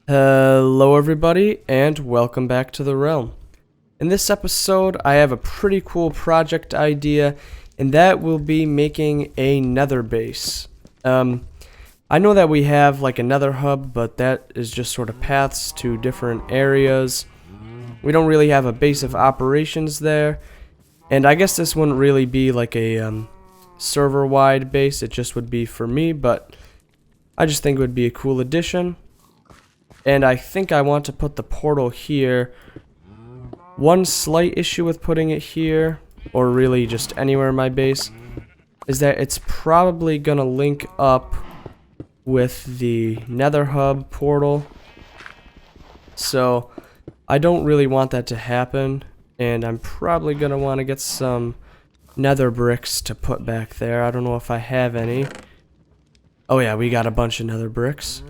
Hello everybody and welcome back to the realm. In this episode I have a pretty cool project idea, and that will be making a nether base. I know that we have like a nether hub, but that is just sort of paths to different areas. We don't really have a base of operations there, and I guess this wouldn't really be like a server-wide base, it just would be for me, but I just think it would be a cool addition. And I think I want to put the portal here. One slight issue with putting it here, or really just anywhere in my base, is that it's probably gonna link up with the nether hub portal. So I don't really want that to happen, and I'm probably gonna want to get some nether bricks to put back there. I don't know if I have any. Oh yeah, we got a bunch of nether bricks.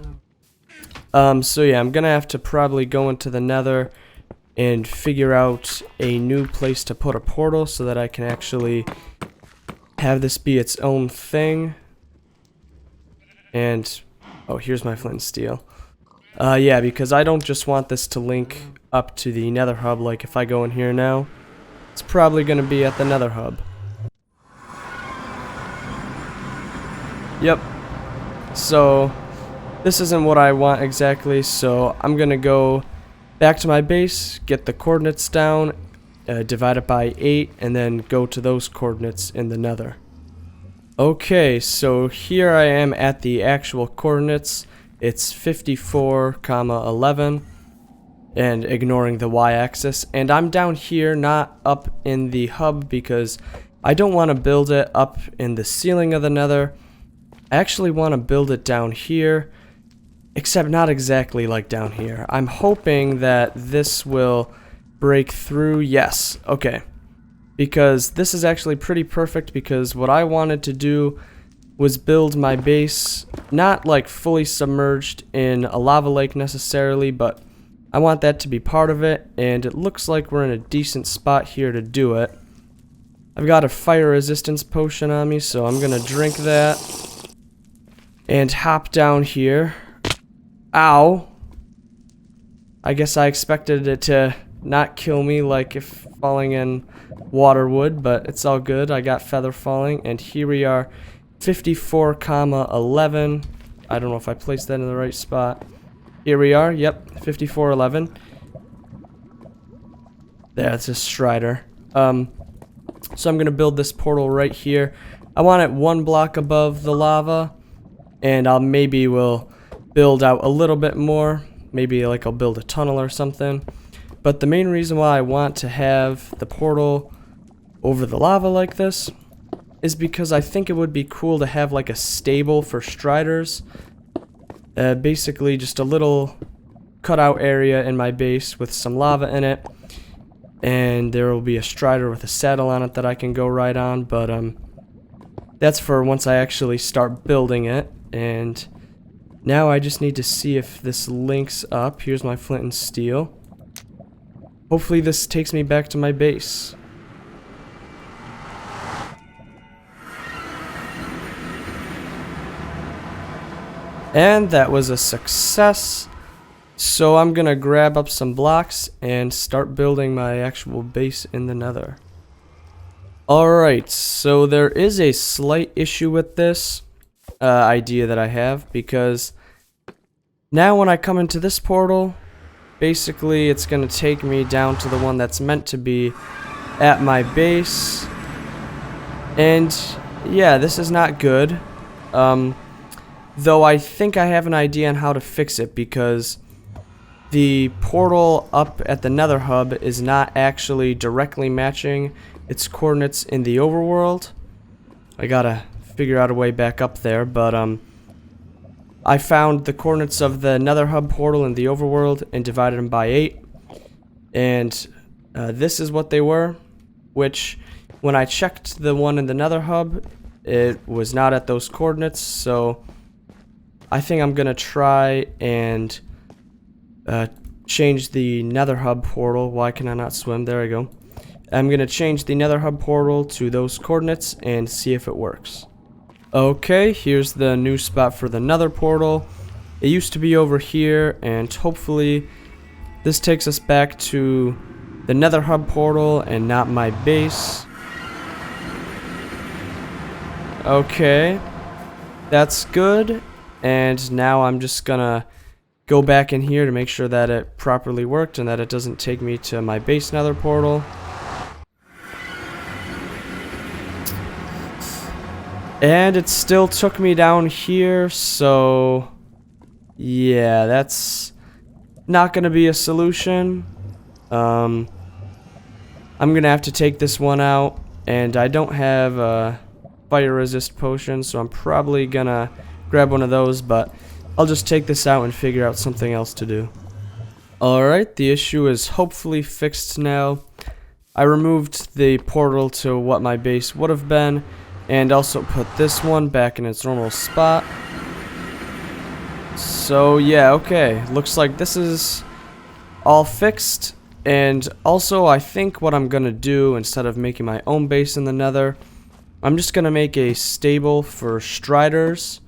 So yeah, I'm gonna have to probably go into the nether and figure out a new place to put a portal so that I can actually have this be its own thing. And oh, here's my flint and steel. Yeah, because I don't just want this to link up to the nether hub. Like if I go in here now, it's probably gonna be at the nether hub. Yep. So this isn't what I want exactly, so I'm gonna go back to my base, get the coordinates down, divide it by 8, and then go to those coordinates in the nether. Okay, so here I am at the actual coordinates. It's 54, 11, and ignoring the y-axis, and I'm down here, not up in the hub, because I don't want to build it up in the ceiling of the nether. I actually want to build it down here, except not exactly like down here. I'm hoping that this will break through. Yes, okay. Because this is actually pretty perfect, because what I wanted to do was build my base not like fully submerged in a lava lake necessarily, but I want that to be part of it, and it looks like we're in a decent spot here to do it. I've got a fire resistance potion on me, so I'm gonna drink that and hop down here. Ow. I guess I expected it to not kill me like if falling in water would, but it's all good. I got feather falling, and here we are, 54, 11. I don't know if I placed that in the right spot. Here we are, yep, 54, 11. That's a strider. So I'm gonna build this portal right here. I want it one block above the lava, and will build out a little bit more. Maybe like I'll build a tunnel or something. But the main reason why I want to have the portal over the lava like this is because I think it would be cool to have like a stable for striders. Basically just a little cutout area in my base with some lava in it. And there will be a strider with a saddle on it that I can go ride on. But that's for once I actually start building it. And now I just need to see if this links up. Here's my flint and steel. Hopefully this takes me back to my base. And that was a success. So I'm gonna grab up some blocks and start building my actual base in the nether. Alright, so there is a slight issue with this idea that I have, because now when I come into this portal, basically it's gonna take me down to the one that's meant to be at my base, and yeah, this is not good. Though I think I have an idea on how to fix it, because the portal up at the nether hub is not actually directly matching its coordinates in the overworld. I gotta figure out a way back up there, but I found the coordinates of the nether hub portal in the overworld and divided them by 8, and this is what they were, which when I checked the one in the nether hub, it was not at those coordinates. So I think I'm gonna try and change the nether hub portal. Why can I not swim? There I go. I'm gonna change the nether hub portal to those coordinates and see if it works. Okay, here's the new spot for the nether portal. It used to be over here, and hopefully this takes us back to the Nether Hub portal and not my base. Okay, that's good. And now I'm just gonna go back in here to make sure that it properly worked and that it doesn't take me to my base Nether portal. And it still took me down here, so yeah, that's not gonna be a solution. I'm gonna have to take this one out, and I don't have a fire resist potion, so I'm probably gonna grab one of those, but I'll just take this out and figure out something else to do. Alright, the issue is hopefully fixed now. I removed the portal to what my base would have been, and also put this one back in its normal spot. So yeah, okay, looks like this is all fixed. And also, I think what I'm gonna do, instead of making my own base in the Nether, I'm just gonna make a stable for striders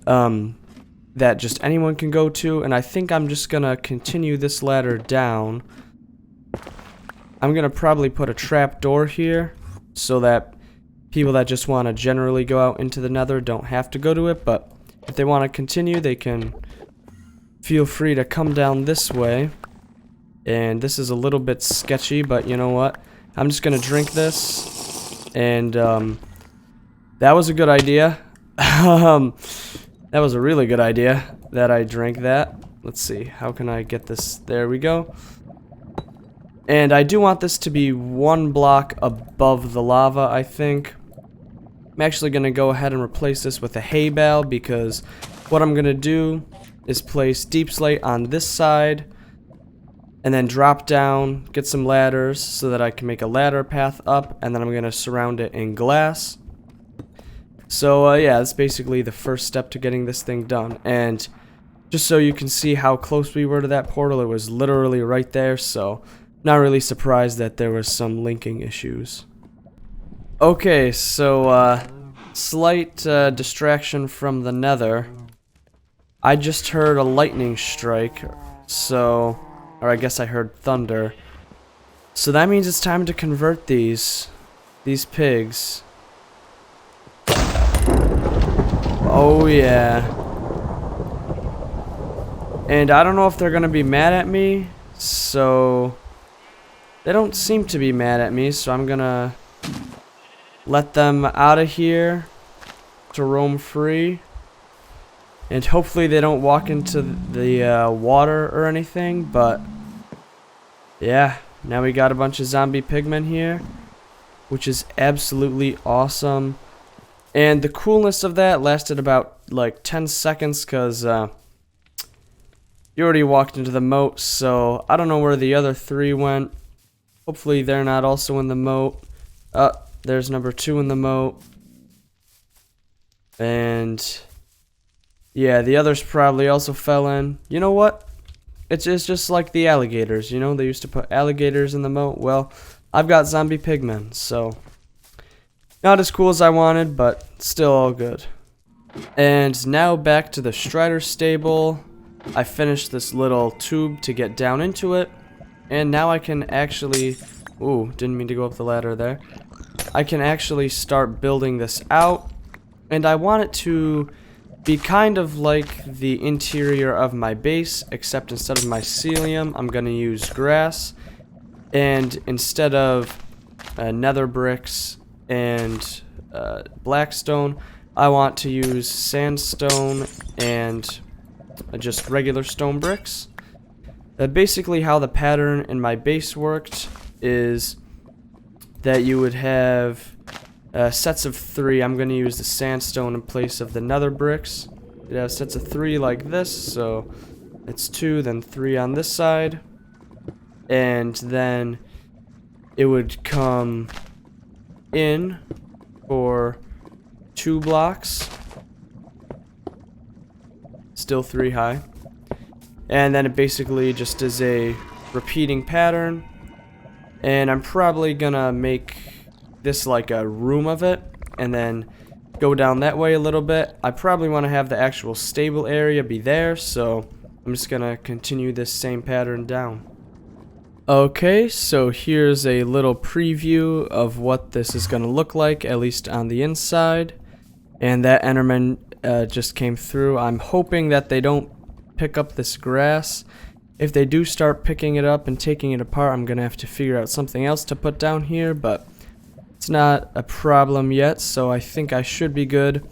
that just anyone can go to. And I think I'm just gonna continue this ladder down. I'm gonna probably put a trap door here so that people that just want to generally go out into the Nether don't have to go to it, but if they want to continue, they can feel free to come down this way. And this is a little bit sketchy, but you know what? I'm just gonna drink this, and that was a good idea. That was a really good idea that I drank that. Let's see, how can I get this? There we go. And I do want this to be one block above the lava, I think. I'm actually going to go ahead and replace this with a hay bale, because what I'm going to do is place deep slate on this side and then drop down, get some ladders so that I can make a ladder path up, and then I'm going to surround it in glass. So yeah, that's basically the first step to getting this thing done. And just so you can see how close we were to that portal, it was literally right there, so not really surprised that there was some linking issues. Okay, so slight distraction from the Nether. I just heard a lightning strike, so, or I guess I heard thunder. So that means it's time to convert these pigs. Oh yeah. And I don't know if they're gonna be mad at me, so they don't seem to be mad at me, so I'm gonna let them out of here to roam free. And hopefully they don't walk into the water or anything, but yeah, now we got a bunch of zombie pigmen here, which is absolutely awesome. And the coolness of that lasted about like 10 seconds, because you already walked into the moat, so I don't know where the other 3 went. Hopefully they're not also in the moat. There's number 2 in the moat. And yeah, the others probably also fell in. You know what? It's just like the alligators, you know? They used to put alligators in the moat. Well, I've got zombie pigmen, so not as cool as I wanted, but still all good. And now back to the Strider stable. I finished this little tube to get down into it. And now I can actually... Ooh, didn't mean to go up the ladder there. I can actually start building this out. And I want it to be kind of like the interior of my base, except instead of mycelium, I'm going to use grass. And instead of nether bricks and blackstone, I want to use sandstone and just regular stone bricks. Basically how the pattern in my base worked is that you would have sets of 3. I'm going to use the sandstone in place of the nether bricks. You'd have sets of 3 like this, so it's 2, then 3 on this side. And then it would come in for 2 blocks. Still 3 high. And then it basically just is a repeating pattern. And I'm probably gonna make this like a room of it, and then go down that way a little bit. I probably want to have the actual stable area be there, so I'm just gonna continue this same pattern down. Okay, so here's a little preview of what this is gonna look like, at least on the inside. And that Enderman just came through. I'm hoping that they don't pick up this grass. If they do start picking it up and taking it apart, I'm gonna have to figure out something else to put down here, but it's not a problem yet, so I think I should be good.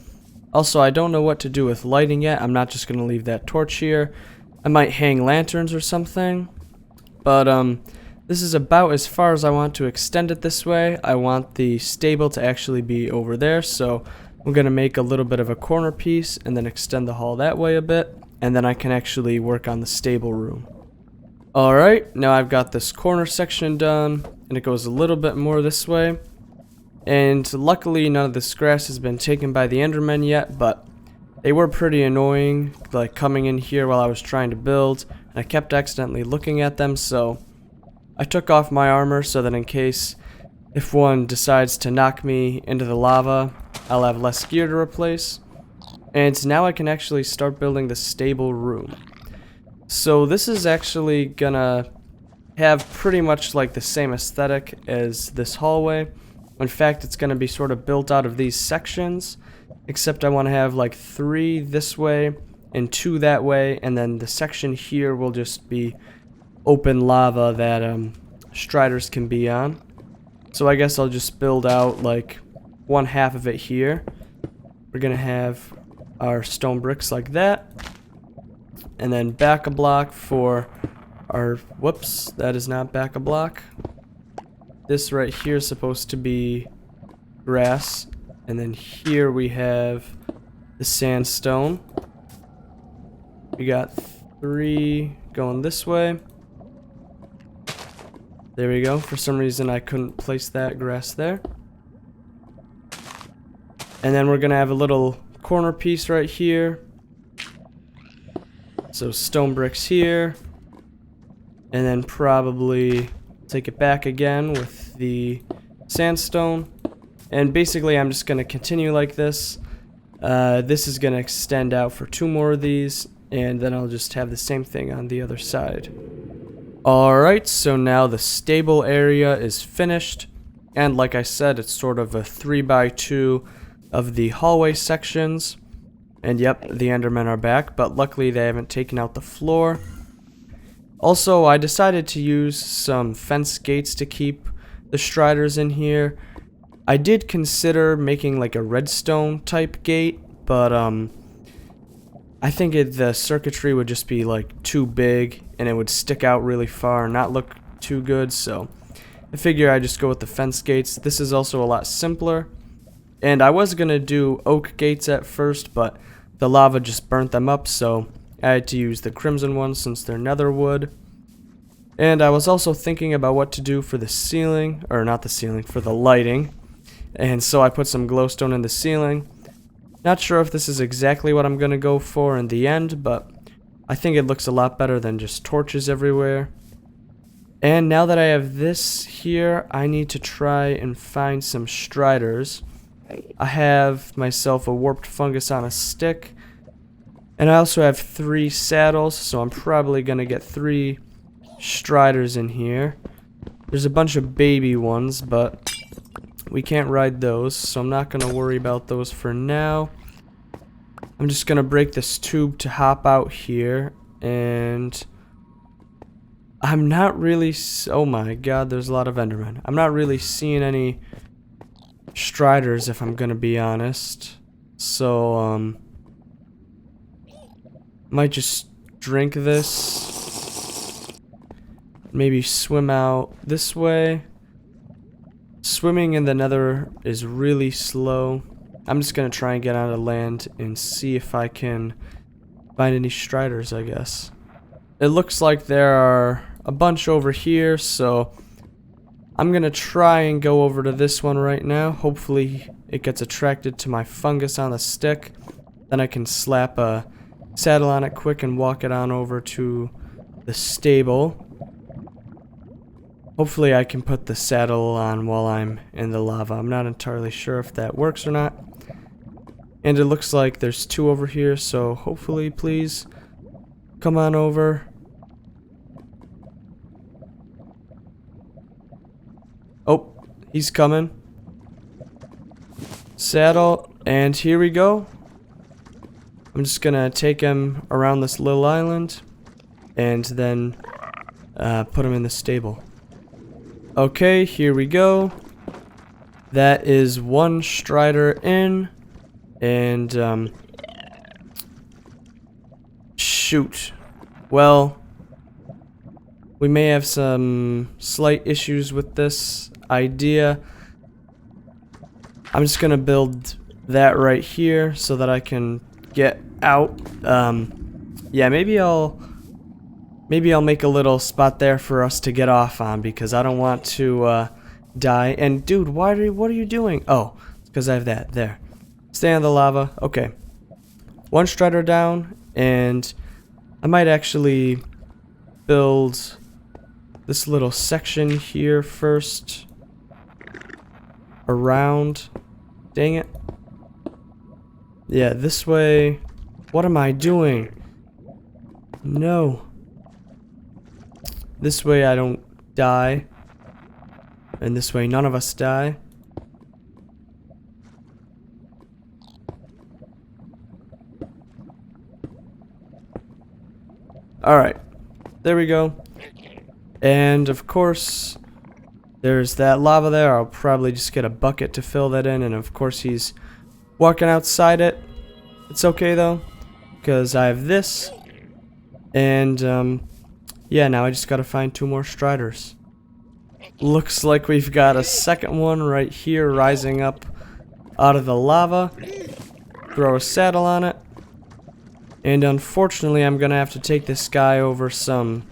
Also, I don't know what to do with lighting yet. I'm not just gonna leave that torch here. I might hang lanterns or something, but this is about as far as I want to extend it this way. I want the stable to actually be over there, so I'm gonna make a little bit of a corner piece and then extend the hall that way a bit, and then I can actually work on the stable room. Alright, now I've got this corner section done, and it goes a little bit more this way. And luckily none of this grass has been taken by the Endermen yet, but they were pretty annoying, like coming in here while I was trying to build, and I kept accidentally looking at them, so I took off my armor so that in case if one decides to knock me into the lava, I'll have less gear to replace. And now I can actually start building the stable room. So this is actually gonna have pretty much like the same aesthetic as this hallway. In fact, it's gonna be sort of built out of these sections, except I want to have like 3 this way and 2 that way, and then the section here will just be open lava that striders can be on. So I guess I'll just build out like 1/2 of it here. We're gonna have our stone bricks like that, and then back a block for our, whoops, that is not back a block. This right here is supposed to be grass, and then here we have the sandstone. We got 3 going this way. There we go. For some reason I couldn't place that grass there. And then we're gonna have a little corner piece right here. So stone bricks here. And then probably take it back again with the sandstone. And basically I'm just gonna continue like this. This is gonna extend out for 2 more of these, and then I'll just have the same thing on the other side. Alright, so now the stable area is finished, and like I said, it's sort of a 3x2 of the hallway sections. And yep, the Endermen are back, but luckily they haven't taken out the floor. Also, I decided to use some fence gates to keep the striders in here. I did consider making like a redstone type gate, but I think the circuitry would just be like too big and it would stick out really far and not look too good, so I figure I just go with the fence gates. This is also a lot simpler, and I was gonna do oak gates at first, but the lava just burnt them up, so I had to use the crimson ones since they're nether wood. And I was also thinking about what to do for the ceiling, or not the ceiling, for the lighting. And so I put some glowstone in the ceiling. Not sure if this is exactly what I'm gonna go for in the end, but I think it looks a lot better than just torches everywhere. And now that I have this here, I need to try and find some striders. I have myself a warped fungus on a stick, and I also have 3 saddles, so I'm probably gonna get 3 striders in here. There's a bunch of baby ones, but we can't ride those, so I'm not gonna worry about those for now. I'm just gonna break this tube to hop out here, and I'm not really, oh my god, there's a lot of Endermen. I'm not really seeing any striders, if I'm gonna be honest. So might just drink this, maybe swim out this way. Swimming in the nether is really slow. I'm just gonna try and get out of land and see if I can find any striders, I guess. It looks like there are a bunch over here, so I'm gonna try and go over to this one right now. Hopefully it gets attracted to my fungus on the stick. Then I can slap a saddle on it quick and walk it on over to the stable. Hopefully I can put the saddle on while I'm in the lava. I'm not entirely sure if that works or not. And it looks like there's 2 over here, so hopefully, please, come on over. Oh, he's coming. Saddle, and here we go. I'm just gonna take him around this little island, and then put him in the stable. Okay, here we go. That is 1 strider in. And, shoot. Well, we may have some slight issues with this idea. I'm just gonna build that right here so that I can get out. Yeah, maybe I'll make a little spot there for us to get off on, because I don't want to, die. And, dude, what are you doing? Oh, it's because I have that. There. Stay on the lava. Okay. 1 strider down, and I might actually build this little section here first. Around. Dang it. Yeah, this way. What am I doing? No. This way I don't die. And this way none of us die. Alright, there we go. And of course, there's that lava there. I'll probably just get a bucket to fill that in. And of course he's walking outside it. It's okay though, because I have this. And yeah, now I just gotta find 2 more striders. Looks like we've got a second one right here rising up out of the lava. Throw a saddle on it. And unfortunately, I'm gonna have to take this guy over some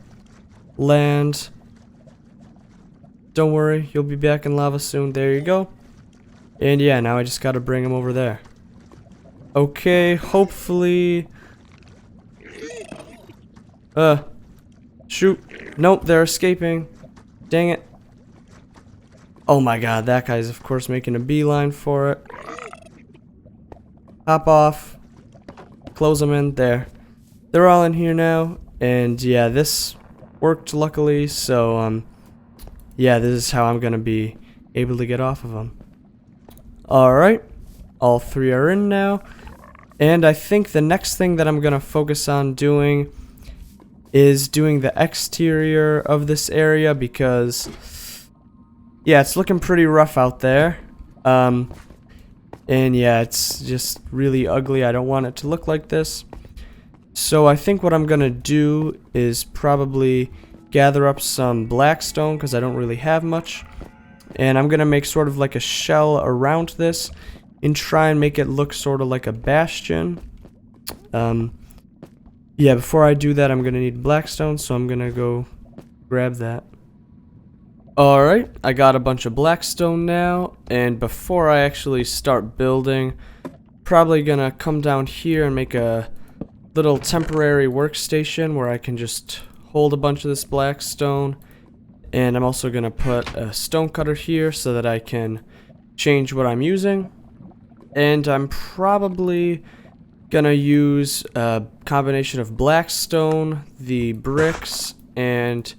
land. Don't worry, you'll be back in lava soon. There you go. And yeah, now I just gotta bring him over there. Okay, hopefully... Shoot. Nope, they're escaping. Dang it. Oh my god, that guy's of course making a beeline for it. Hop off. Close them in. There. They're all in here now. And yeah, this worked luckily. So, yeah, this is how I'm gonna be able to get off of them. Alright. All 3 are in now. And I think the next thing that I'm gonna focus on doing is doing the exterior of this area, because yeah, it's looking pretty rough out there. And yeah, it's just really ugly. I don't want it to look like this. So I think what I'm gonna do is probably gather up some blackstone, because I don't really have much. And I'm gonna make sort of like a shell around this and try and make it look sort of like a bastion. Yeah, before I do that, I'm gonna need blackstone, so I'm gonna go grab that. Alright, I got a bunch of blackstone now, and before I actually start building, probably gonna come down here and make a little temporary workstation where I can just hold a bunch of this blackstone. And I'm also gonna put a stone cutter here so that I can change what I'm using. And I'm probably gonna use a combination of blackstone, the bricks, and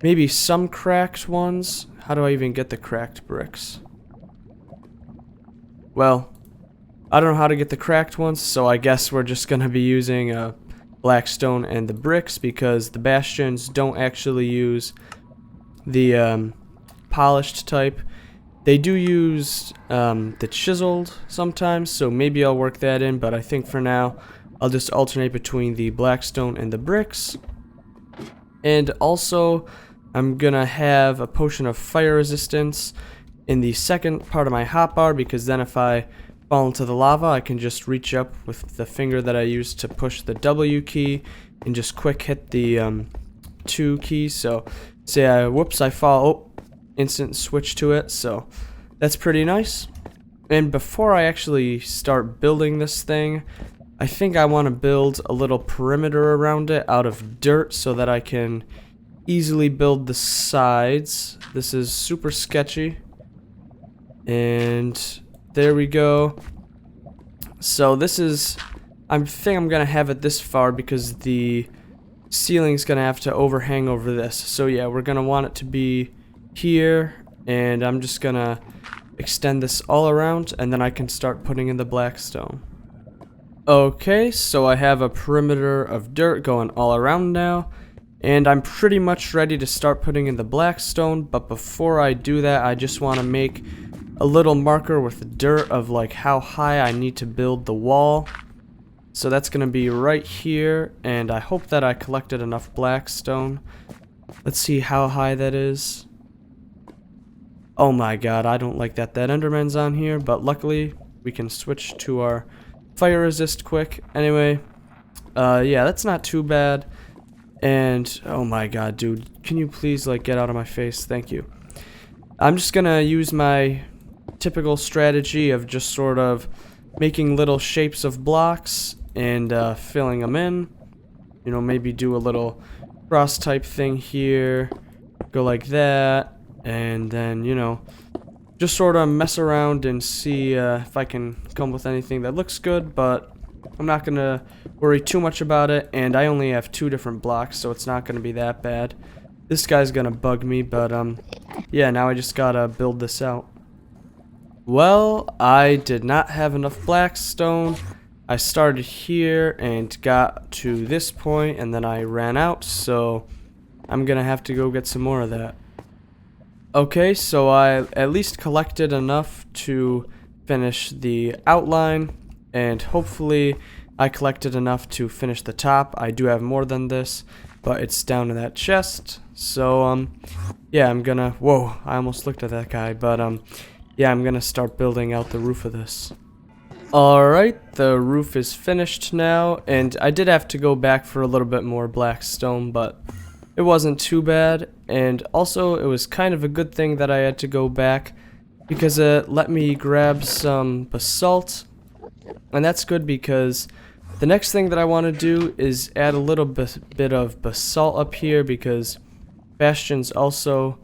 maybe some cracked ones. How do I even get the cracked bricks? Well, I don't know how to get the cracked ones, so I guess we're just gonna be using blackstone and the bricks, because the bastions don't actually use the polished type. They do use the chiseled sometimes, so maybe I'll work that in, but I think for now I'll just alternate between the blackstone and the bricks. And also, I'm gonna have a potion of fire resistance in the second part of my hotbar, because then if I fall into the lava, I can just reach up with the finger that I used to push the W key and just quick hit the 2 keys. So say I fall, oh, instant switch to it, so that's pretty nice. And before I actually start building this thing, I think I want to build a little perimeter around it out of dirt so that I can easily build the sides. This is super sketchy. And there we go. So this is, I think I'm gonna have it this far because the ceiling's gonna have to overhang over this. So yeah, we're gonna want it to be here, and I'm just gonna extend this all around, and then I can start putting in the blackstone. Okay, so I have a perimeter of dirt going all around now, and I'm pretty much ready to start putting in the blackstone. But before I do that, I just want to make a little marker with dirt of like how high I need to build the wall. So that's gonna be right here, and I hope that I collected enough blackstone. Let's see how high that is. Oh my god, I don't like that Enderman's on here, but luckily we can switch to our fire resist quick. Anyway, yeah, that's not too bad. And oh my god, dude, can you please like get out of my face? Thank you. I'm just gonna use my typical strategy of just sort of making little shapes of blocks and filling them in. You know, maybe do a little cross type thing here, go like that, and then, you know, just sort of mess around and see if I can come up with anything that looks good. But I'm not gonna worry too much about it, and I only have 2 different blocks, so it's not gonna be that bad. This guy's gonna bug me, but yeah, now I just gotta build this out. Well, I did not have enough blackstone. I started here and got to this point, and then I ran out, so I'm gonna have to go get some more of that. Okay, so I at least collected enough to finish the outline, and hopefully I collected enough to finish the top. I do have more than this, but it's down in that chest. So yeah, I'm gonna, whoa, I almost looked at that guy, but yeah, I'm gonna start building out the roof of this. Alright, the roof is finished now, and I did have to go back for a little bit more blackstone, but it wasn't too bad. And also it was kind of a good thing that I had to go back, because it let me grab some basalt, and that's good because the next thing that I want to do is add a little bit of basalt up here, because bastions also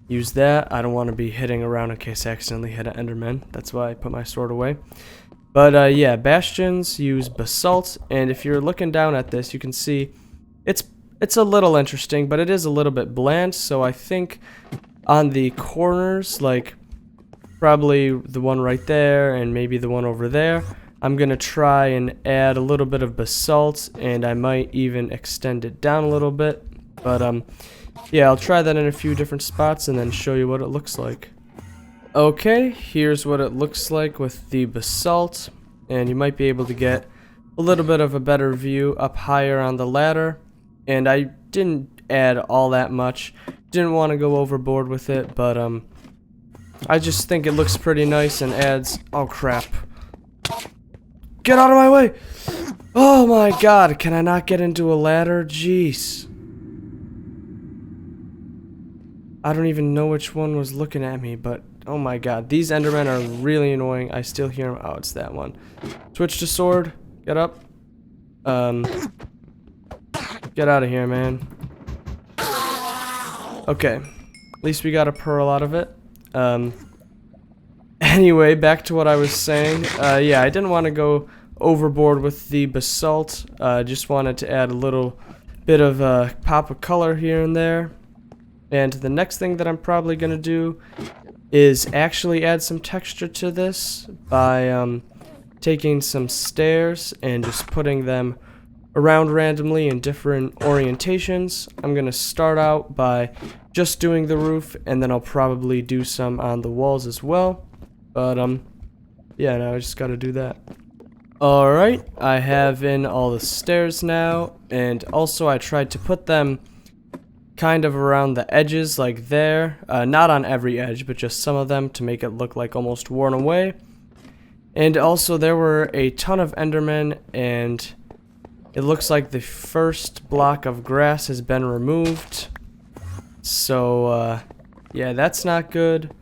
use that. I don't want to be hitting around in case I accidentally hit an enderman. That's why I put my sword away. But yeah, bastions use basalt, and if you're looking down at this, you can see it's a little interesting, but it is a little bit bland. So I think on the corners, like probably the one right there and maybe the one over there, I'm gonna try and add a little bit of basalt, and I might even extend it down a little bit. But yeah, I'll try that in a few different spots and then show you what it looks like. Okay, here's what it looks like with the basalt, and you might be able to get a little bit of a better view up higher on the ladder. And I didn't add all that much, didn't want to go overboard with it, but I just think it looks pretty nice and adds, oh crap, get out of my way. Oh my god, can I not get into a ladder? Jeez, I don't even know which one was looking at me, but oh my god, these endermen are really annoying. I still hear them. Oh, it's that one. Switch to sword, get up. Get out of here, man. Okay, at least we got a pearl out of it. Anyway, back to what I was saying. Yeah, I didn't want to go overboard with the basalt. Just wanted to add a little bit of a pop of color here and there. And the next thing that I'm probably going to do is actually add some texture to this by taking some stairs and just putting them around randomly in different orientations. I'm gonna start out by just doing the roof, and then I'll probably do some on the walls as well. But yeah, now I just gotta do that. Alright, I have in all the stairs now, and also I tried to put them kind of around the edges like there. Not on every edge, but just some of them to make it look like almost worn away. And also there were a ton of endermen, and it looks like the first block of grass has been removed. So, yeah, that's not good.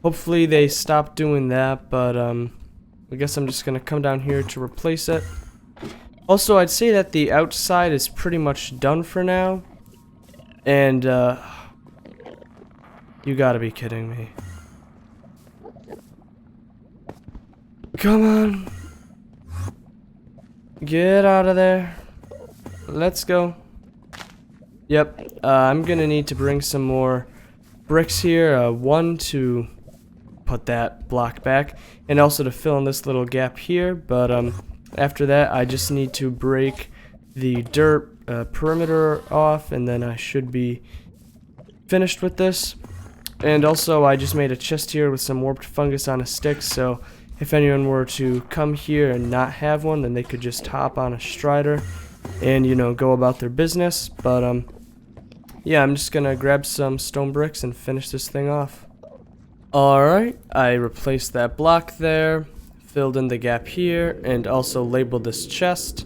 Hopefully they stop doing that, but I guess I'm just gonna come down here to replace it. Also, I'd say that the outside is pretty much done for now. And, you gotta be kidding me. Come on. Get out of there. Let's go. Yep, I'm gonna need to bring some more bricks here. One to put that block back, and also to fill in this little gap here. But after that, I just need to break the dirt perimeter off, and then I should be finished with this. And also, I just made a chest here with some warped fungus on a stick, so if anyone were to come here and not have one, then they could just hop on a strider and, you know, go about their business. But yeah, I'm just gonna grab some stone bricks and finish this thing off. Alright, I replaced that block there, filled in the gap here, and also labeled this chest.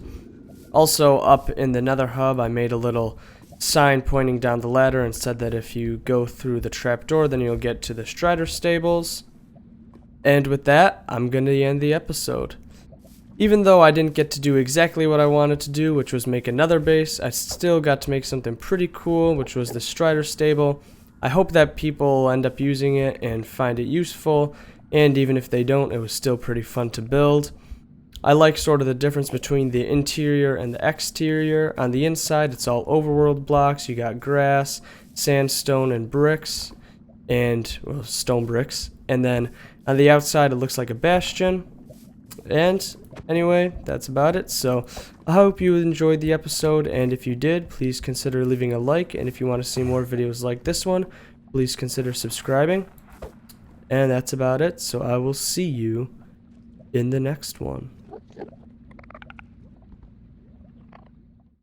Also, up in the nether hub, I made a little sign pointing down the ladder and said that if you go through the trapdoor, then you'll get to the Strider stables. And with that, I'm going to end the episode. Even though I didn't get to do exactly what I wanted to do, which was make another base, I still got to make something pretty cool, which was the Strider stable. I hope that people end up using it and find it useful, and even if they don't, it was still pretty fun to build. I like sort of the difference between the interior and the exterior. On the inside, it's all overworld blocks. You got grass, sandstone, and bricks, and well, stone bricks. And then on the outside, it looks like a bastion. And anyway, that's about it. So I hope you enjoyed the episode, and if you did, please consider leaving a like. And if you want to see more videos like this one, please consider subscribing. And that's about it. So I will see you in the next one.